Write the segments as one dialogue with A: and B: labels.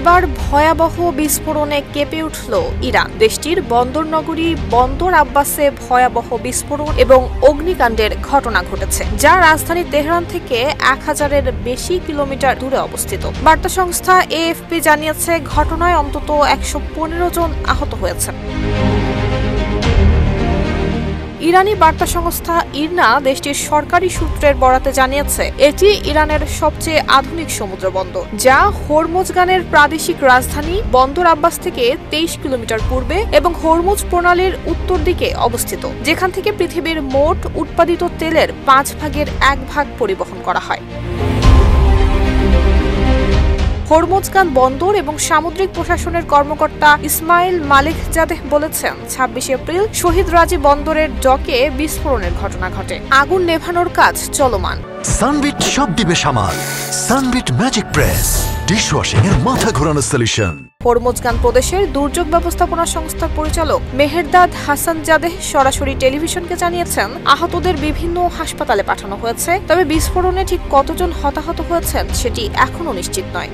A: এবার ভয়াবহ বিস্ফোরণে কেঁপে উঠল ইরান। দেশটির বন্দর নগরী বন্দর আব্বাসে ভয়াবহ বিস্ফোরণ এবং অগ্নিকাণ্ডের ঘটনা ঘটেছে, যা রাজধানী তেহরান থেকে 1000-এর বেশি কিলোমিটার দূরে অবস্থিত। বার্তা সংস্থা এএফপি জানিয়েছে, ঘটনায় অন্তত 115 জন আহত হয়েছেন। ইরানি বার্তা সংস্থা ইরনা দেশটির সরকারি সূত্রের বরাতে জানিয়েছে, এটি ইরানের সবচেয়ে আধুনিক সমুদ্র বন্দর, যা হরমুজগানের প্রাদেশিক রাজধানী বন্দর আব্বাস থেকে 23 কিলোমিটার পূর্বে এবং হরমুজ প্রণালীর উত্তর দিকে অবস্থিত, যেখান থেকে পৃথিবীর মোট উৎপাদিত তেলের 1/5 পরিবহন করা হয়। হরমুজগান বন্দর এবং সামুদ্রিক প্রশাসনের কর্মকর্তা ইসমাইল মালিকজাদেহ বলেছেন, 26 এপ্রিল শহীদ রাজি বন্দরের ডকে বিস্ফোরণের ঘটনা ঘটে। আগুন নেভানোর কাজ চলমান।
B: সানবিট সব দিবে সামাল। সানবিট ম্যাজিক প্রেস ডিশওয়াশিং এর মাথা ঘোরানো সলিউশন।
A: হরমুজগান প্রদেশের দুর্যোগ ব্যবস্থাপনা সংস্থার পরিচালক মেহেরদাদ হাসান জাদেহ সরাসরি টেলিভিশনকে জানিয়েছেন, আহতদের বিভিন্ন হাসপাতালে পাঠানো হয়েছে, তবে বিস্ফোরণে ঠিক কতজন হতাহত হয়েছেন সেটি এখনও নিশ্চিত নয়।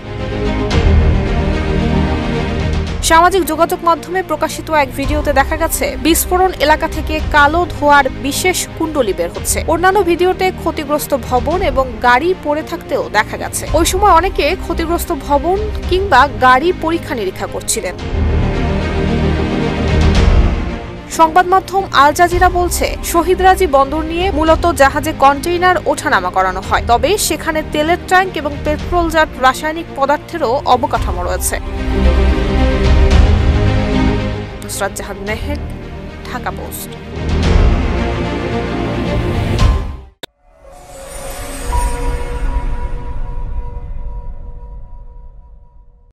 A: সামাজিক যোগাযোগ মাধ্যমে প্রকাশিত এক ভিডিওতে দেখা গেছে, বিস্ফোরণ এলাকা থেকে কালো ধোঁয়ার বিশেষ কুণ্ডলী বের হচ্ছে। অন্যান্য ভিডিওতে ক্ষতিগ্রস্ত ভবন এবং গাড়ি পড়ে থাকতেও দেখা গেছে। ওই সময় অনেকে ক্ষতিগ্রস্ত ভবন কিংবা গাড়ি পরীক্ষা নিরীক্ষা করছিলেন। সংবাদ মাধ্যম আল জাজিরা বলছে, শহীদ রাজি বন্দর নিয়ে মূলত জাহাজে কন্টেইনার ওঠানামা করানো হয়, তবে সেখানে তেলের ট্যাঙ্ক এবং পেট্রোলজাত রাসায়নিক পদার্থেরও অবকাঠামো রয়েছে। নুসরাত জাহান মেহের, ঢাকা পোস্ট।